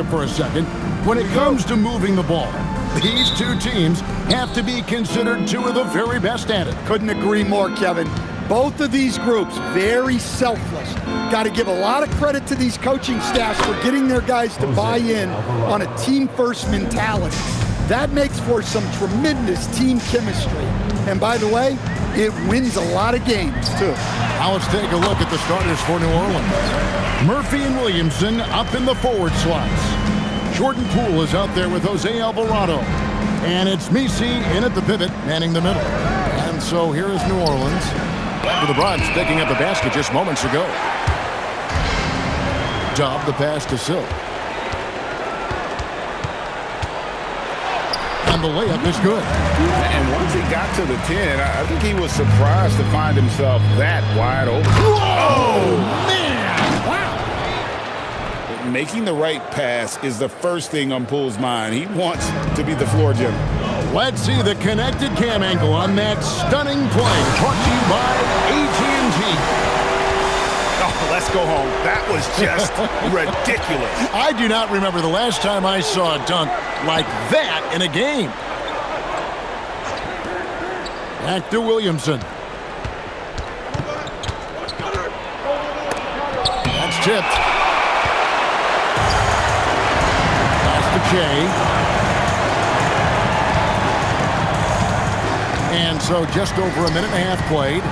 for a second. When it comes to moving the ball, these two teams have to be considered two of the very best at it. Couldn't agree more, Kevin. Both of these groups, very selfless. Got to give a lot of credit to these coaching staffs for getting their guys to buy in on a team-first mentality. That makes for some tremendous team chemistry. And by the way, it wins a lot of games, too. Now let's take a look at the starters for New Orleans. Murphy and Williamson up in the forward slots. Jordan Poole is out there with Jose Alvarado. And it's Messi in at the pivot, manning the middle. And so here is New Orleans. After the Bronx picking up the basket just moments ago. Job the pass to Silk. And the layup is good. And once he got to the 10, I think he was surprised to find himself that wide open. Oh, man! Wow! Making the right pass is the first thing on Poole's mind. He wants to be the floor general. Let's see the connected cam angle on that stunning play. Brought to you by AT&T. Oh, let's go home. That was just ridiculous. I do not remember the last time I saw a dunk like that in a game. Back to Williamson. That's tipped. Pass to Jay. And so just over a minute and a half played.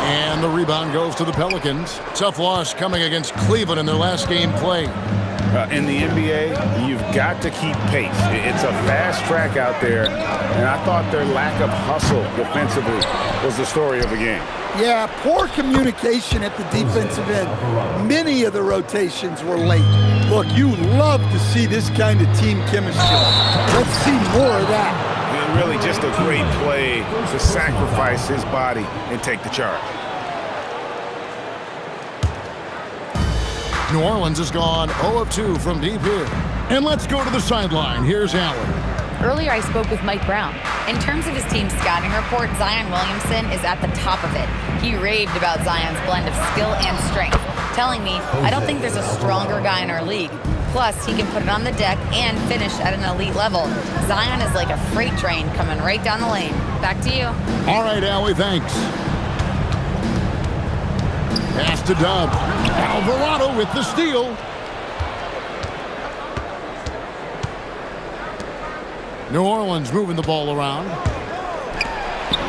And the rebound goes to the Pelicans. Tough loss coming against Cleveland in their last game played. In the NBA, you've got to keep pace. It's a fast track out there, and I thought their lack of hustle defensively was the story of the game. Yeah, poor communication at the defensive end. Many of the rotations were late. Look, you love to see this kind of team chemistry. Let's see more of that. And really just a great play to sacrifice his body and take the charge. New Orleans has gone 0 of 2 from deep here. And let's go to the sideline. Here's Allen. Earlier, I spoke with Mike Brown. In terms of his team scouting report, Zion Williamson is at the top of it. He raved about Zion's blend of skill and strength, telling me, I don't think there's a stronger guy in our league. Plus, he can put it on the deck and finish at an elite level. Zion is like a freight train coming right down the lane. Back to you. All right, Allie, thanks. Pass to Dub. Alvarado with the steal. New Orleans moving the ball around.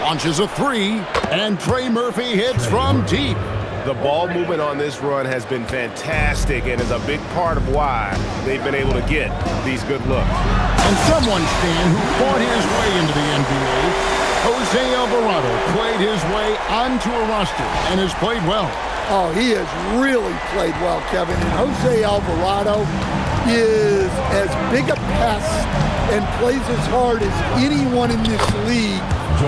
Launches a three, and Trey Murphy hits from deep. The ball movement on this run has been fantastic and is a big part of why they've been able to get these good looks. And someone, Stan, who fought his way into the NBA, Jose Alvarado, played his way onto a roster and has played well. Oh, he has really played well, Kevin. And Jose Alvarado is as big a pest and plays as hard as anyone in this league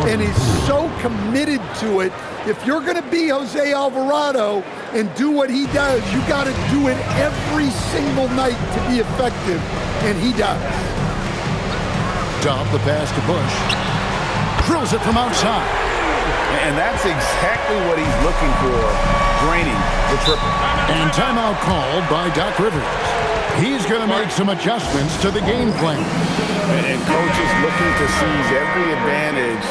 and is so committed to it. If you're going to be Jose Alvarado and do what he does, you got to do it every single night to be effective, and he does. Dub the pass to Bush. Drills it from outside. And that's exactly what he's looking for, draining the triple. And timeout called by Doc Rivers. He's going to make some adjustments to the game plan. And coach is looking to seize every advantage,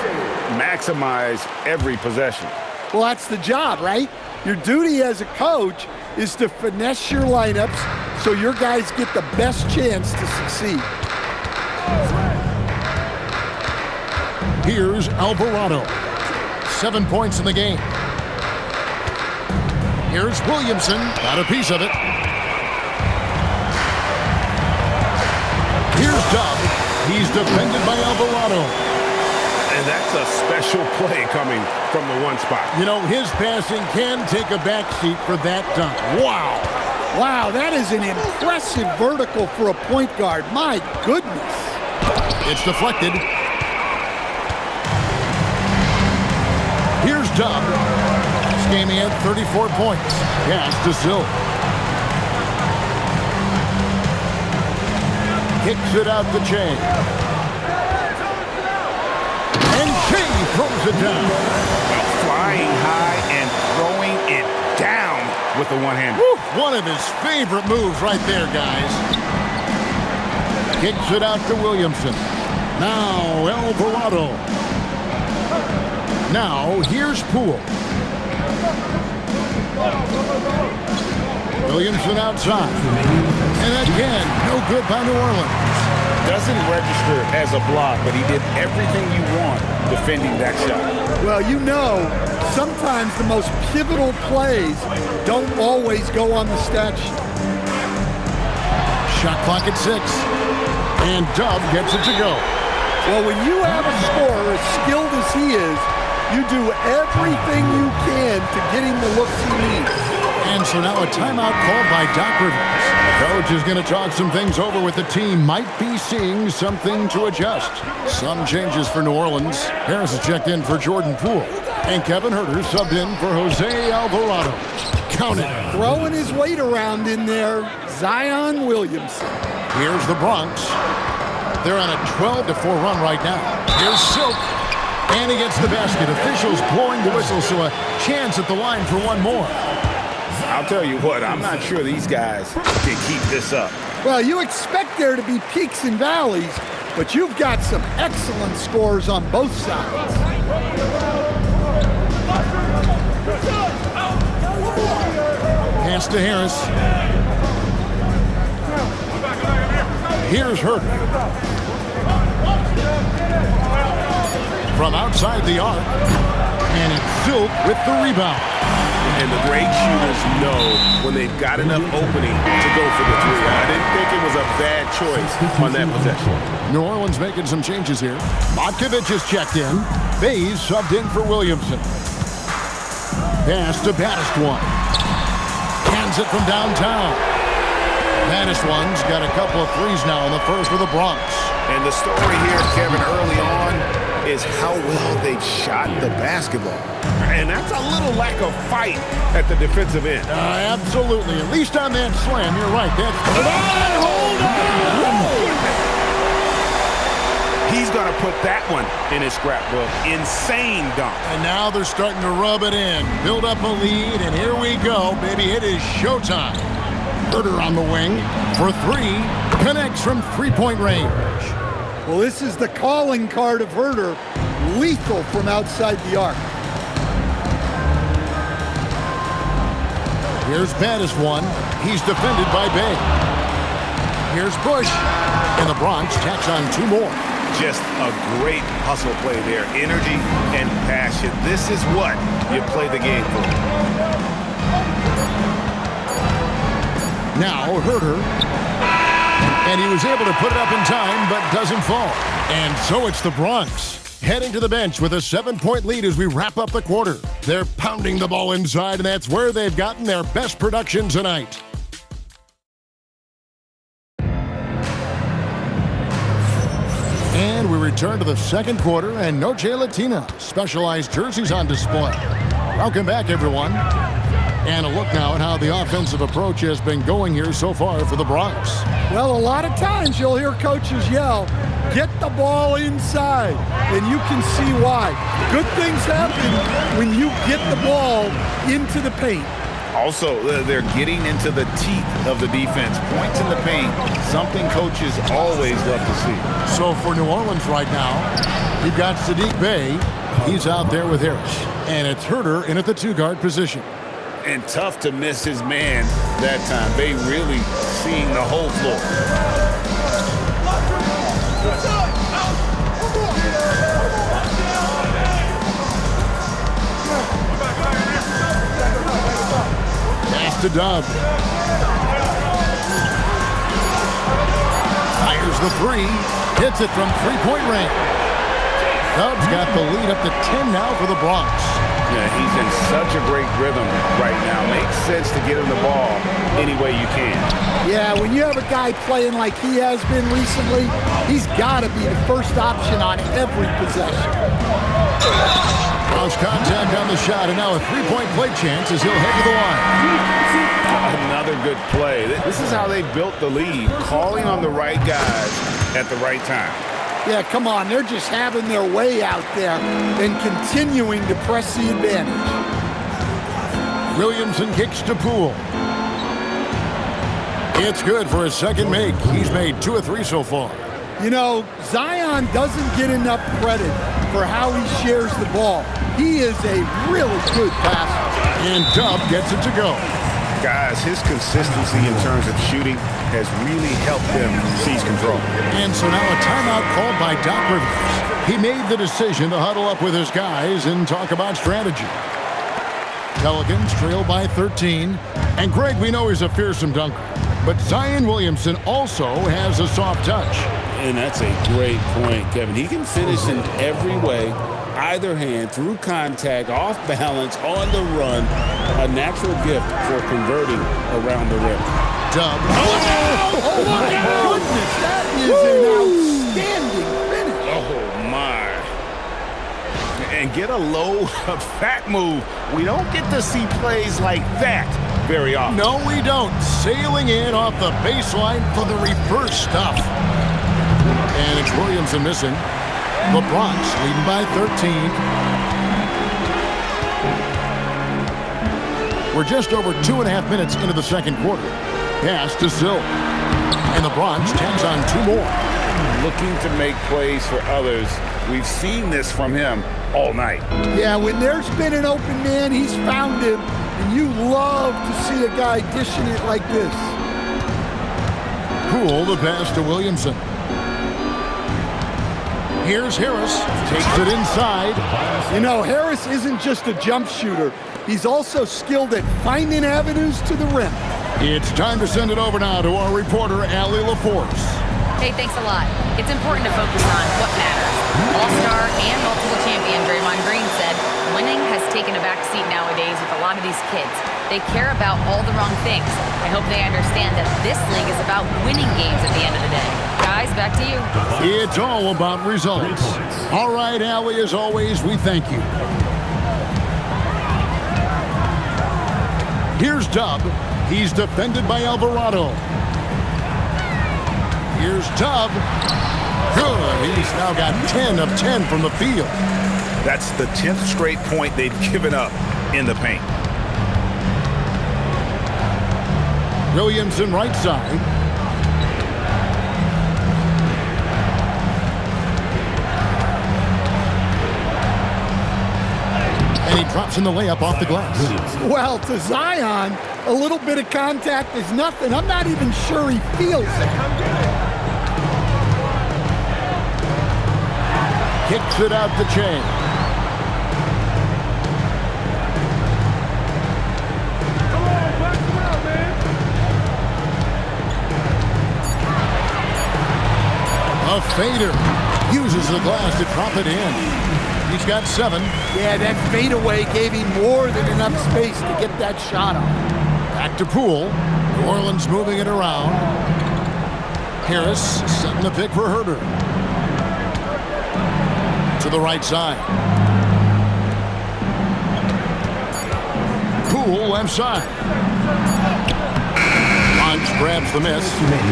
maximize every possession. Well, that's the job, right? Your duty as a coach is to finesse your lineups so your guys get the best chance to succeed. Here's Alvarado. 7 points in the game. Here's Williamson. Got a piece of it. Here's Dub. He's defended by Alvarado. And that's a special play coming from the one spot. You know, his passing can take a backseat for that dunk. Wow. Wow, that is an impressive vertical for a point guard. My goodness. It's deflected. Here's Dub. This game he had 34 points. Pass to Silk. Kicks it out to Jay. And Jay throws it down. Flying high and throwing it down. with the one-hander. One of his favorite moves right there, guys. Kicks it out to Williamson. Now Alvarado. Now here's Poole. Williamson outside. And again, no good by New Orleans. Doesn't register as a block, but he did everything you want defending that shot. Well, you know, sometimes the most pivotal plays don't always go on the stat sheet. Shot clock at 6. And Dub gets it to go. Well, when you have a scorer as skilled as he is, you do everything you can to get him the looks he needs. And so now a timeout called by Doc Rivers. Coach is going to talk some things over with the team. Might be seeing something to adjust. Some changes for New Orleans. Harris is checked in for Jordan Poole. And Kevin Huerter subbed in for Jose Alvarado. Count it. Throwing his weight around in there, Zion Williamson. Here's the Bronx. They're on a 12-4 run right now. Here's Silk. And he gets the basket. Officials blowing the whistle, so a chance at the line for one more. I'll tell you what, I'm not sure these guys can keep this up. Well, you expect there to be peaks and valleys, but you've got some excellent scores on both sides. Pass to Harris. Here's Huerter. From outside the arc. And it's Silk with the rebound. And the great shooters know when they've got enough opening to go for the three. I didn't think it was a bad choice on that possession. New Orleans making some changes here. Matkovich is checked in. Bays subbed in for Williamson. Pass to Baddest-One. Hands it from downtown. Baddest-One's got a couple of threes now in the first for the Bronx. And the story here, Kevin, early on is how well they've shot the basketball. And that's a little lack of fight at the defensive end. Absolutely. At least on that slam, you're right. Hold on! He's going to put that one in his scrapbook. Insane dunk. And now they're starting to rub it in. Build up a lead, and here we go, baby. It is showtime. Huerter on the wing for 3. Connects from three-point range. Well, this is the calling card of Huerter. Lethal from outside the arc. Here's Baddest-One. He's defended by Bay. Here's Bush. And the Bronx tacks on 2 more. Just a great hustle play there. Energy and passion. This is what you play the game for. Now Huerter. And he was able to put it up in time, but doesn't fall. And so it's the Bronx heading to the bench with a 7-point lead as we wrap up the quarter. They're pounding the ball inside, and that's where they've gotten their best production tonight. And we return to the second quarter, and Noche Latina specialized jerseys on display. Welcome back, everyone. And a look now at how the offensive approach has been going here so far for the Bronx. Well, a lot of times you'll hear coaches yell, get the ball inside, and you can see why. Good things happen when you get the ball into the paint. Also, they're getting into the teeth of the defense. Points in the paint, something coaches always love to see. So for New Orleans right now, you've got Saddiq Bey. He's out there with Harris. And it's Huerter in at the 2-guard position. And tough to miss his man that time. They really seeing the whole floor. Pass to Dub. Fires the 3. Hits it from 3-point range. Dub's got the lead up to 10 now for the Bronx. Yeah, he's in such a great rhythm right now. Makes sense to get him the ball any way you can. Yeah, when you have a guy playing like he has been recently, he's got to be the first option on every possession. Close contact on the shot, and now a 3-point play chance as he'll head to the line. Another good play. This is how they built the lead, calling on the right guys at the right time. Yeah, come on. They're just having their way out there and continuing to press the advantage. Williamson kicks to Poole. It's good for his second make. He's made 2 of 3 so far. You know, Zion doesn't get enough credit for how he shares the ball. He is a really good passer. And Dub gets it to go. Guys, his consistency in terms of shooting has really helped them seize control. And so now a timeout called by Doc Rivers. He made the decision to huddle up with his guys and talk about strategy. Pelicans trail by 13. And Greg, we know he's a fearsome dunker. But Zion Williamson also has a soft touch. And that's a great point, Kevin. He can finish in every way, either hand, through contact, off balance, on the run. A natural gift for converting around the rim. Dub. Oh my goodness, that is an outstanding finish. Oh, my. And get a low, fat move. We don't get to see plays like that very often. No, we don't. Sailing in off the baseline for the reverse stuff. And it's Williamson missing. The Bronx leading by 13. We're just over 2.5 minutes into the second quarter. Pass to Sill. And the Bronx tacks on 2 more. Looking to make plays for others. We've seen this from him all night. Yeah, when there's been an open man, he's found him. And you love to see a guy dishing it like this. Poole the pass to Williamson. Here's Harris. Takes it inside. You know, Harris isn't just a jump shooter. He's also skilled at finding avenues to the rim. It's time to send it over now to our reporter, Allie LaForce. Hey, thanks a lot. It's important to focus on what matters. All-star and multiple champion Draymond Green said winning has taken a back seat nowadays with a lot of these kids. They care about all the wrong things. I hope they understand that this league is about winning games at the end of the day. Guys, back to you. It's all about results. All right, Allie, as always, we thank you. Here's Dub. He's defended by Alvarado. Here's Dub. Good. He's now got 10 of 10 from the field. That's the 10th straight point they've given up in the paint. Williamson right side. And he drops in the layup off the glass. Well, to Zion, a little bit of contact is nothing. I'm not even sure he feels it. Kicks it out the chain. A fader. Uses the glass to drop it in. He's got 7. Yeah, that fadeaway gave him more than enough space to get that shot up. Back to Poole. New Orleans moving it around. Harris setting the pick for Herter. To the right side. Poole left side. Punch grabs the miss.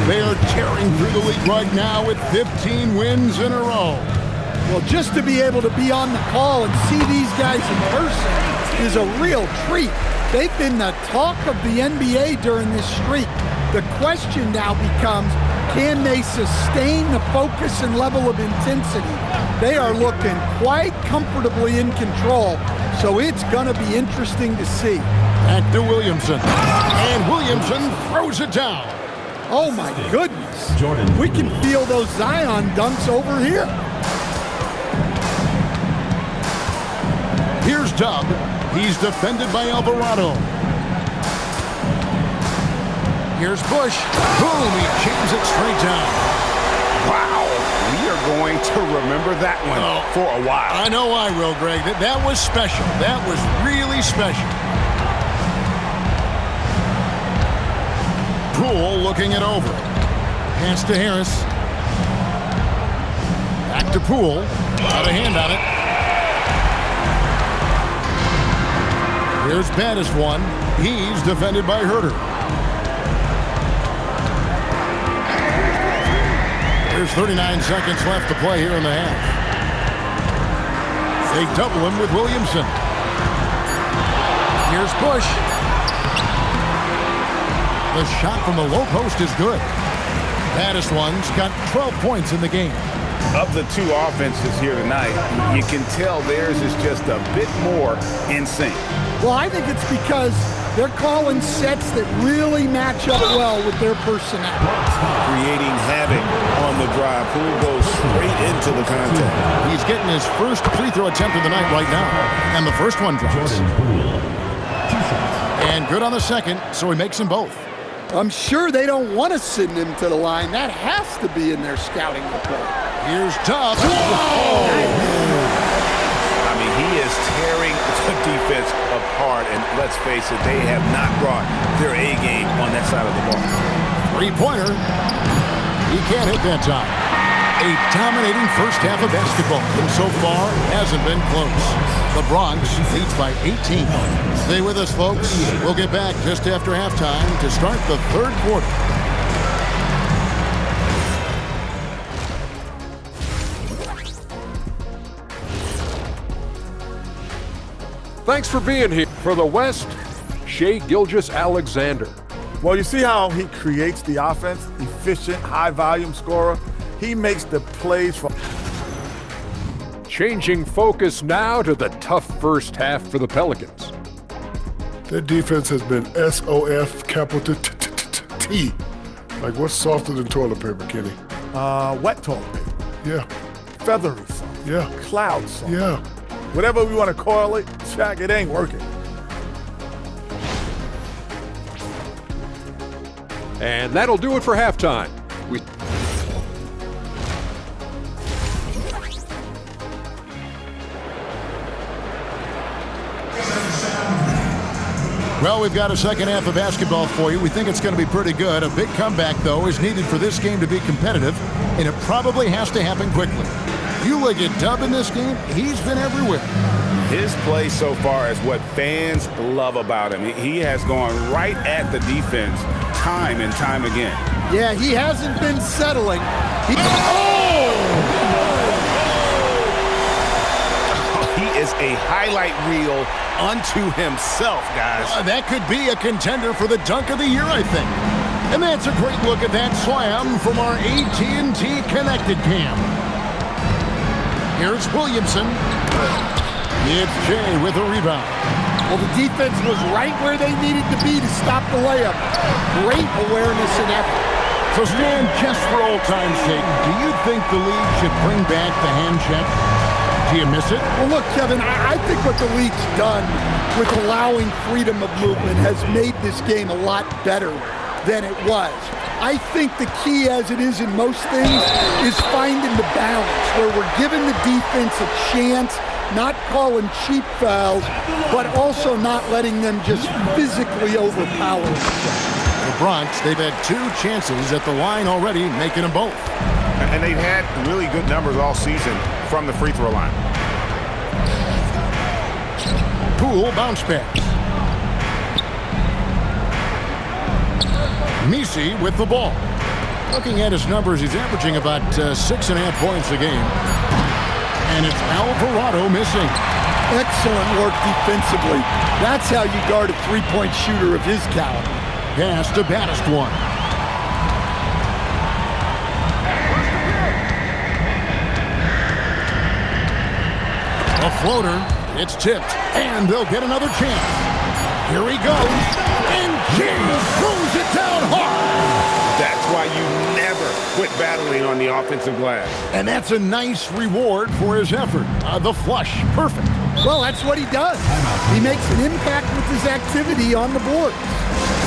They are tearing through the league right now with 15 wins in a row. Well, just to be able to be on the call and see these guys in person is a real treat. They've been the talk of the NBA during this streak. The question now becomes, can they sustain the focus and level of intensity? They are looking quite comfortably in control, so it's going to be interesting to see. Back to Williamson. And Williamson throws it down. Oh, my goodness. We can feel those Zion dunks over here. Here's Dub. He's defended by Alvarado. Here's Bush. Boom, he jams it straight down. Wow, we are going to remember that one for a while. I know I will, Greg. That was special. That was really special. Poole looking it over. Pass to Harris. Back to Poole. Got a hand on it. Here's Baddest one. He's defended by Herter. There's 39 seconds left to play here in the half. They double him with Williamson. Here's Bush. The shot from the low post is good. Baddest one's got 12 points in the game. Of the two offenses here tonight, you can tell theirs is just a bit more in sync. Well, I think it's because they're calling sets that really match up well with their personnel. Creating havoc on the drive. Poole goes straight into the contact. He's getting his first free throw attempt of the night right now. And the first one drops. And good on the second, so he makes them both. I'm sure they don't want to send him to the line. That has to be in their scouting report. Here's Tubbs. Whoa! I mean, he is tearing the defense apart. And let's face it, they have not brought their A game on that side of the ball. Three-pointer. He can't hit that time. A dominating first half of basketball. And so far, hasn't been close. The Bronx leads by 18. Stay with us, folks. We'll get back just after halftime to start the third quarter. Thanks for being here. For the West, Shai Gilgeous-Alexander. Well, you see how he creates the offense? Efficient, high-volume scorer. He makes the plays for... Changing focus now to the tough first half for the Pelicans. Their defense has been SOF capital T. Like, what's softer than toilet paper, Kenny? Wet toilet paper. Yeah. Feathery soft. Yeah. Cloud soft. Yeah. Whatever we want to correlate, Shaq, it ain't working. And that'll do it for halftime. Well, we've got a second half of basketball for you. We think it's going to be pretty good. A big comeback, though, is needed for this game to be competitive, and it probably has to happen quickly. You look at Dub in this game, he's been everywhere. His play so far is what fans love about him. He has gone right at the defense time and time again. Yeah, he hasn't been settling. He is a highlight reel unto himself, guys. That could be a contender for the dunk of the year, I think. And that's a great look at that slam from our AT&T Connected Cam. Here's Williamson. It's Jay with a rebound. Well, the defense was right where they needed to be to stop the layup. Great awareness and effort. So, Stan, just for old time's sake, do you think the league should bring back the hand check? Do you miss it? Well, look, Kevin, I think what the league's done with allowing freedom of movement has made this game a lot better than it was. I think the key, as it is in most things, is finding the balance where we're giving the defense a chance, not calling cheap fouls, but also not letting them just physically overpower each other. The Bronx, they've had two chances at the line already, making them both. And they've had really good numbers all season from the free throw line. Poole bounce pass. Messi with the ball. Looking at his numbers, he's averaging about 6.5 points a game. And it's Alvarado missing. Excellent work defensively. That's how you guard a three-point shooter of his caliber. Pass to baddest one. A floater. It's tipped. And they'll get another chance. Here he goes. And James throws it down hard. That's why you never quit battling on the offensive glass. And that's a nice reward for his effort. The flush. Perfect. Well, that's what he does. He makes an impact with his activity on the board.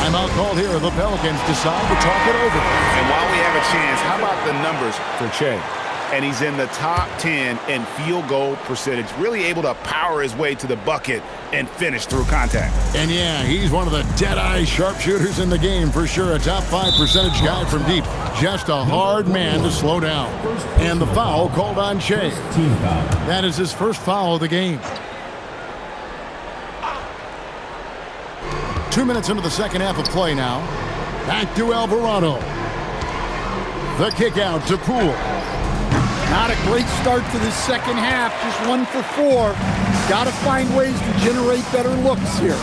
Timeout called here. The Pelicans decide to talk it over. And while we have a chance, how about the numbers for Che? And he's in the top 10 in field goal percentage, really able to power his way to the bucket and finish through contact. And yeah, he's one of the dead-eye sharpshooters in the game for sure. A top 5 percentage guy from deep. Just a hard man to slow down. And the foul called on Shea. That is his first foul of the game. 2 minutes into the second half of play now. Back to Alvarado. The kick out to Poole. Not a great start to the second half, just 1 for 4. Got to find ways to generate better looks here.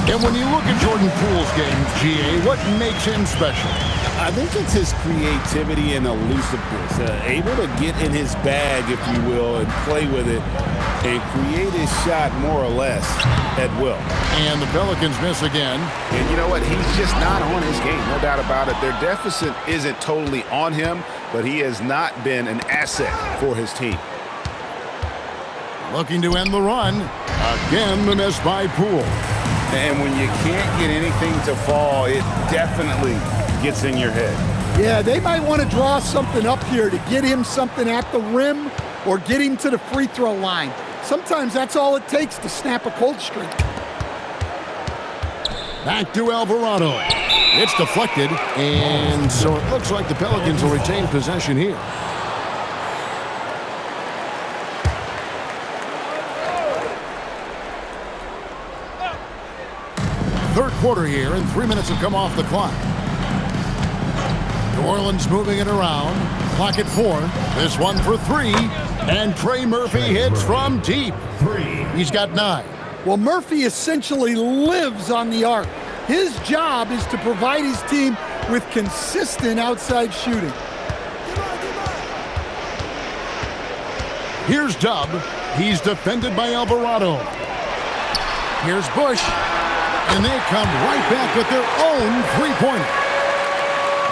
And when you look at Jordan Poole's game, GA, what makes him special? I think it's his creativity and elusiveness. Able to get in his bag, if you will, and play with it and create his shot more or less at will. And the Pelicans miss again. And you know what? He's just not on his game, no doubt about it. Their deficit isn't totally on him, but he has not been an asset for his team. Looking to end the run. Again, the miss by Poole. And when you can't get anything to fall, it definitely gets in your head. Yeah, they might want to draw something up here to get him something at the rim or get him to the free throw line. Sometimes that's all it takes to snap a cold streak. Back to Alvarado. It's deflected, and so it looks like the Pelicans will retain possession here. Third quarter here, and 3 minutes have come off the clock. New Orleans moving it around. Clock at 4. This one for 3. And Trey Murphy hits from deep. 3. He's got 9. Well, Murphy essentially lives on the arc. His job is to provide his team with consistent outside shooting. Here's Dub. He's defended by Alvarado. Here's Bush. And they come right back with their own three-pointer.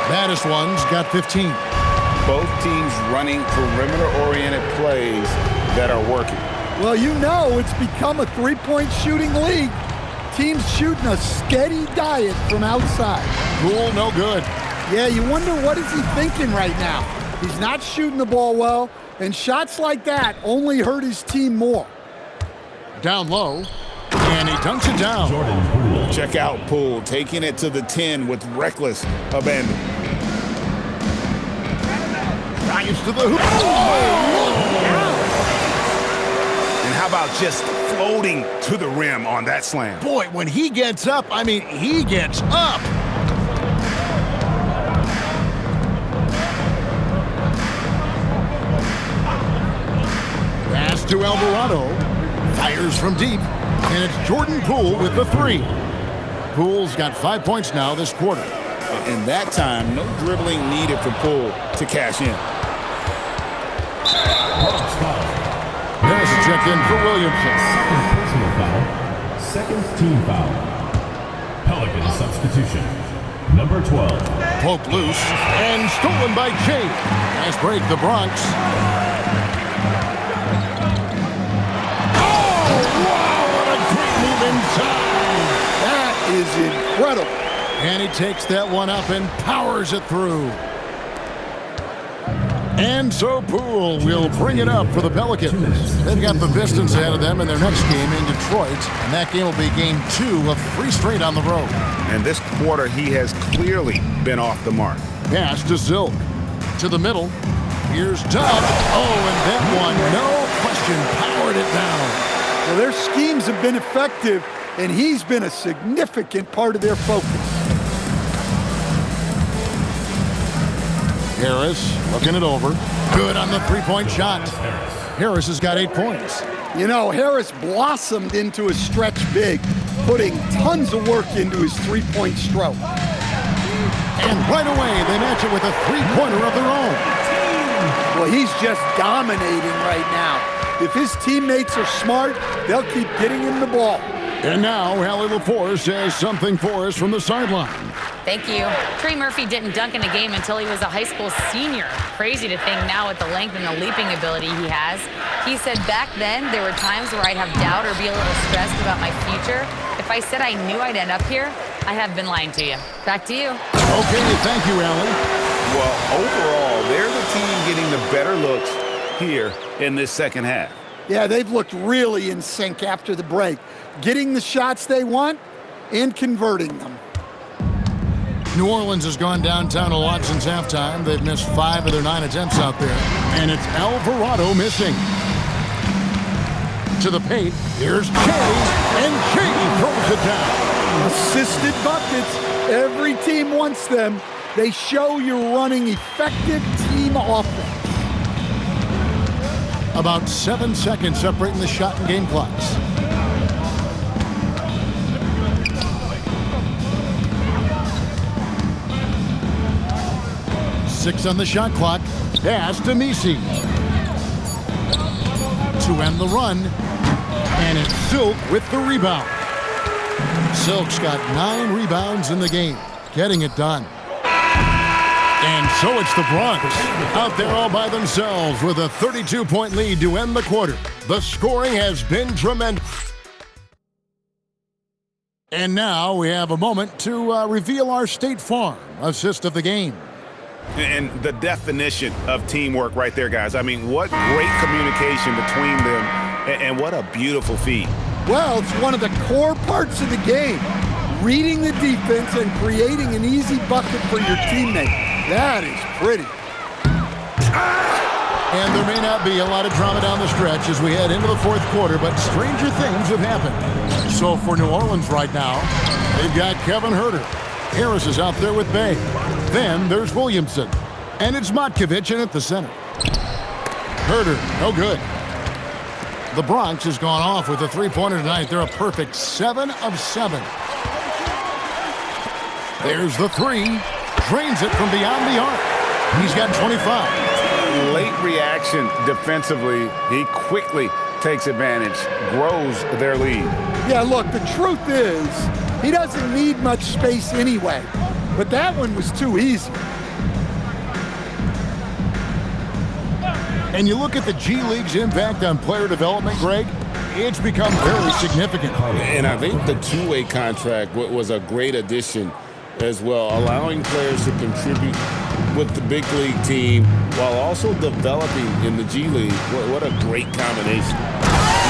Baddest one's got 15. Both teams running perimeter-oriented plays that are working. Well, you know it's become a three-point shooting league. Teams shooting a steady diet from outside. Poole, no good. Yeah, you wonder what is he thinking right now. He's not shooting the ball well, and shots like that only hurt his team more. Down low, and he dunks it down. Check out Poole taking it to the 10 with reckless abandon. Drives to the hoop. And how about just floating to the rim on that slam? Boy, when he gets up, I mean, he gets up. Pass to Alvarado. Fires from deep. And it's Jordan Poole with the 3. Poole's got 5 points now this quarter. And that time, no dribbling needed for Poole to cash in. There's a check in for Williamson. Personal foul. Second team foul. Pelican substitution. Number 12. Poked loose and stolen by Chase. Nice break, the Bronx. Is incredible. And he takes that one up and powers it through. And so Poole will bring it up for the Pelicans. They've got the Pistons ahead of them in their next game in Detroit. And that game will be game 2 of 3 straight on the road. And this quarter, he has clearly been off the mark. Pass to Zilk. To the middle. Here's Dub. Oh, and that one, no question, powered it down. Well, their schemes have been effective, and he's been a significant part of their focus. Harris looking it over. Good on the three-point shot. Harris has got 8 points. You know, Harris blossomed into a stretch big, putting tons of work into his three-point stroke. And right away, they match it with a three-pointer of their own. Well, he's just dominating right now. If his teammates are smart, they'll keep getting him the ball. And now, Hallie LaForce says something for us from the sideline. Thank you. Trey Murphy didn't dunk in a game until he was a high school senior. Crazy to think now with the length and the leaping ability he has. He said back then there were times where I'd have doubt or be a little stressed about my future. If I said I knew I'd end up here, I have been lying to you. Back to you. Okay, thank you, Hallie. Well, overall, they're the team getting the better looks here in this second half. Yeah, they've looked really in sync after the break, getting the shots they want and converting them. New Orleans has gone downtown a lot since halftime. They've missed 5 of their 9 attempts out there. And it's Alvarado missing. To the paint, here's Shea, and Shea throws it down. Assisted buckets, every team wants them. They show you're running effective team offense. About 7 seconds separating the shot and game clocks. 6 on the shot clock. Pass to Misi. To end the run. And it's Silk with the rebound. Silk's got 9 rebounds in the game, getting it done. And so it's the Bronx out there all by themselves with a 32-point lead to end the quarter. The scoring has been tremendous. And now we have a moment to reveal our State Farm assist of the game. And the definition of teamwork right there, guys. I mean, what great communication between them, and what a beautiful feed. Well, it's one of the core parts of the game. Reading the defense and creating an easy bucket for your teammate. That is pretty. And there may not be a lot of drama down the stretch as we head into the fourth quarter, but stranger things have happened. So for New Orleans right now, they've got Kevin Huerter. Harris is out there with Bay. Then there's Williamson. And it's Matkovic in at the center. Huerter, no good. The Bronx has gone off with a three-pointer tonight. They're a perfect 7 of 7. There's the three. Drains it from beyond the arc. He's got 25. Late reaction defensively. He quickly takes advantage, grows their lead. Yeah, look, the truth is, he doesn't need much space anyway. But that one was too easy. And you look at the G League's impact on player development, Greg, it's become very significant. And I think the two-way contract was a great addition as well, allowing players to contribute with the big league team while also developing in the G League. What a great combination.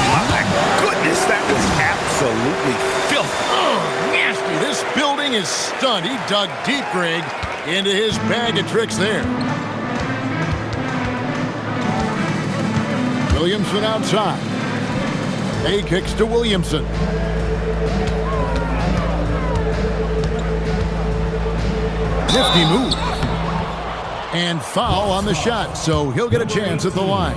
My goodness, that was absolutely filthy. Oh, nasty. This building is stunned. He dug deep, Greg, into his bag of tricks there. Williamson outside. Bay kicks to Williamson. Nifty move. And foul on the shot, so he'll get a chance at the line.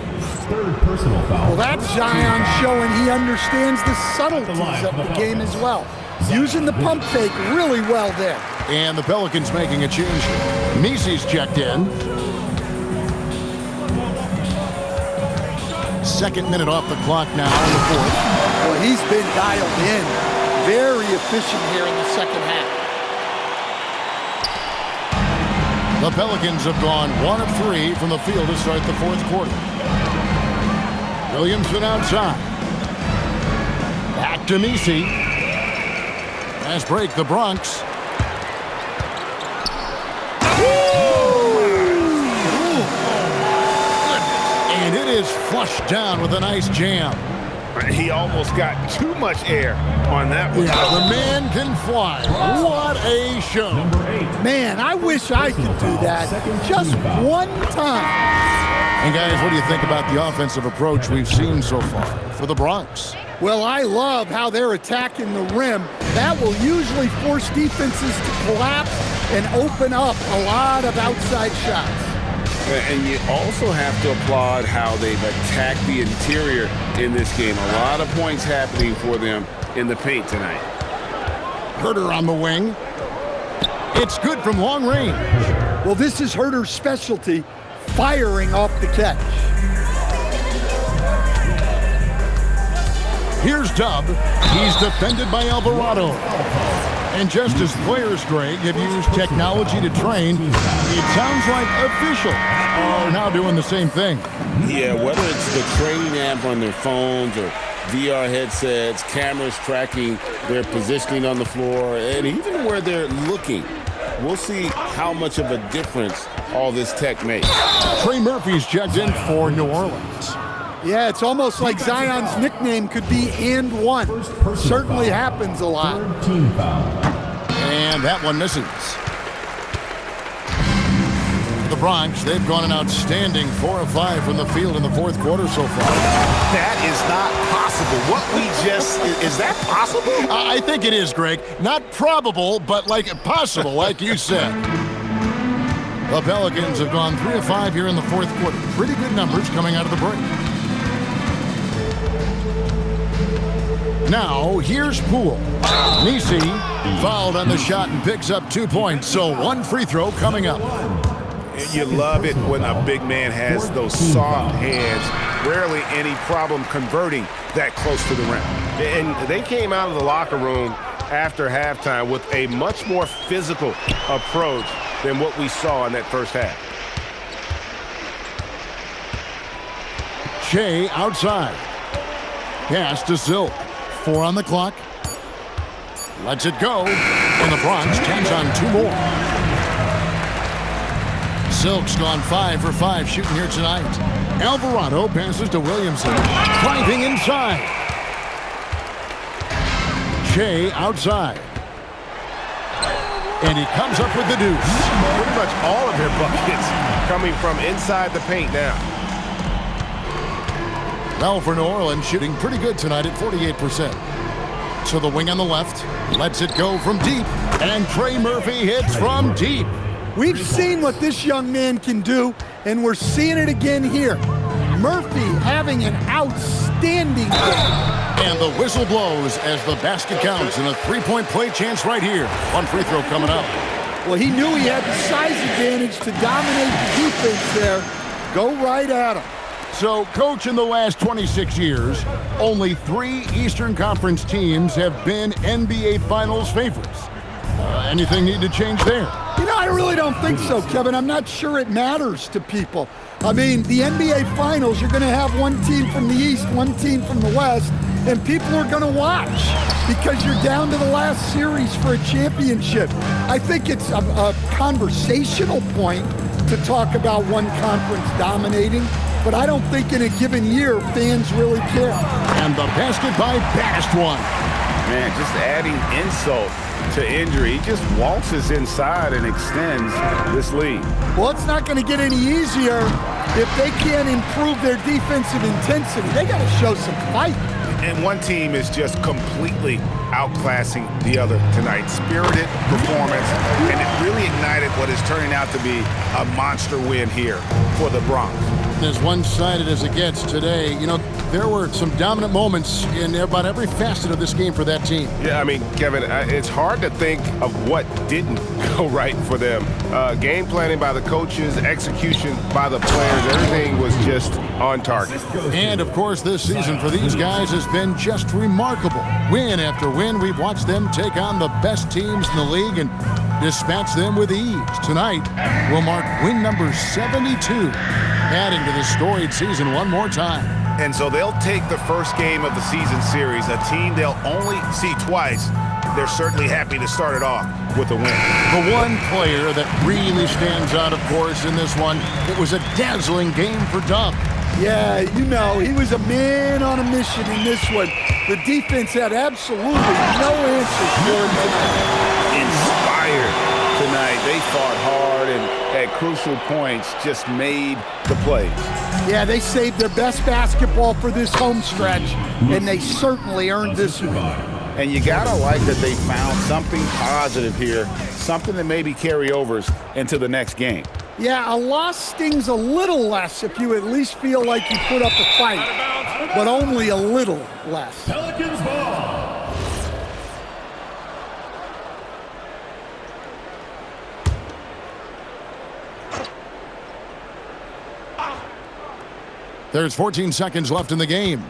Third personal foul. Well, that's Zion showing he understands the subtleties of the game as well. Using the pump fake really well there. And the Pelicans making a change. Misi's checked in. Second minute off the clock now in the fourth. Well, he's been dialed in. Very efficient here in the second half. The Pelicans have gone 1 of 3 from the field to start the fourth quarter. Williamson outside. Back to Misi. Fast break, the Bronx. And it is flushed down with a nice jam. He almost got too much air on that one. Yeah, the man can fly. What a show. Man, I wish I could do that just one time. And guys, what do you think about the offensive approach we've seen so far for the Bronx? Well, I love how they're attacking the rim. That will usually force defenses to collapse and open up a lot of outside shots. And you also have to applaud how they've attacked the interior in this game. A lot of points happening for them in the paint tonight. Huerter on the wing. It's good from long range. Well, this is Huerter's specialty, firing off the catch. Here's Dub. He's defended by Alvarado. And just as players, Greg, have used technology to train, it sounds like officials are now doing the same thing. Yeah, whether it's the training app on their phones or VR headsets, cameras tracking their positioning on the floor, and even where they're looking, we'll see how much of a difference all this tech makes. Trey Murphy's checked in for New Orleans. Yeah, it's almost like Zion's nickname could be and one. Certainly happens a lot. Third team foul. And that one misses. The Bronx, they've gone an outstanding 4 of 5 from the field in the fourth quarter so far. That is not possible. What we just, is that possible? I think it is, Greg. Not probable, but like possible, like you said. The Pelicans have gone 3 of 5 here in the fourth quarter. Pretty good numbers coming out of the break. Now, here's Poole. Misi fouled on the shot and picks up 2 points, so 1 free throw coming up. You love it when a big man has those soft hands. Rarely any problem converting that close to the rim. And they came out of the locker room after halftime with a much more physical approach than what we saw in that first half. Shea outside. Pass to Silk. 4 on the clock. Lets it go. And the Bronx tacks on 2 more. Silk's gone 5 for 5 shooting here tonight. Alvarado passes to Williamson. Driving inside. Shea outside. And he comes up with the deuce. Pretty much all of their buckets coming from inside the paint now. Well, for New Orleans, shooting pretty good tonight at 48%. To the wing on the left. Lets it go from deep. And Trey Murphy hits from deep. We've seen what this young man can do, and we're seeing it again here. Murphy having an outstanding game. And the whistle blows as the basket counts and a 3-point play chance right here. 1 free throw coming up. Well, he knew he had the size advantage to dominate the defense there. Go right at him. So, Coach, in the last 26 years, only 3 Eastern Conference teams have been NBA Finals favorites. Anything need to change there? You know, I really don't think so, Kevin. I'm not sure it matters to people. I mean, the NBA Finals, you're going to have one team from the East, one team from the West, and people are going to watch because you're down to the last series for a championship. I think it's a conversational point to talk about one conference dominating, but I don't think in a given year fans really care. And the basket by Baddest One. Man, just adding insult to injury. He just waltzes inside and extends this lead. Well, it's not going to get any easier if they can't improve their defensive intensity. They got to show some fight. And one team is just completely outclassing the other tonight. Spirited performance, and it really ignited what is turning out to be a monster win here for the Bronx. As one-sided as it gets today, you know, there were some dominant moments in about every facet of this game for that team. Yeah, I mean, Kevin, it's hard to think of what didn't go right for them. Game planning by the coaches, execution by the players, everything was just on target. And, of course, this season for these guys has been just remarkable. Win after win, we've watched them take on the best teams in the league and dispatch them with ease. Tonight will mark win number 72, adding to the storied season one more time. And so they'll take the first game of the season series, a team they'll only see twice. They're certainly happy to start it off with a win. The one player that really stands out, of course, in this one, it was a dazzling game for Dub. Yeah, you know, he was a man on a mission in this one. The defense had absolutely no answers for him tonight. Inspired tonight. They fought hard and at crucial points just made the plays. Yeah, they saved their best basketball for this home stretch, and they certainly earned this one. And you gotta like that they found something positive here, something that maybe carryovers into the next game. Yeah, a loss stings a little less if you at least feel like you put up a fight, but only a little less. Pelicans ball. There's 14 seconds left in the game.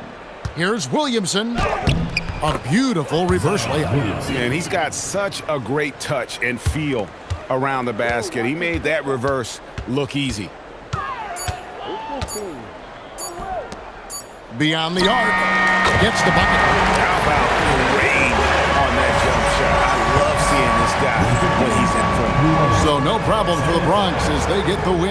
Here's Williamson. A beautiful reverse layup. And he's got such a great touch and feel around the basket. He made that reverse look easy. Beyond the arc. Gets the bucket. How about rain on that jump shot? I love seeing this guy when he's in front. So no problem for the Bronx as they get the win.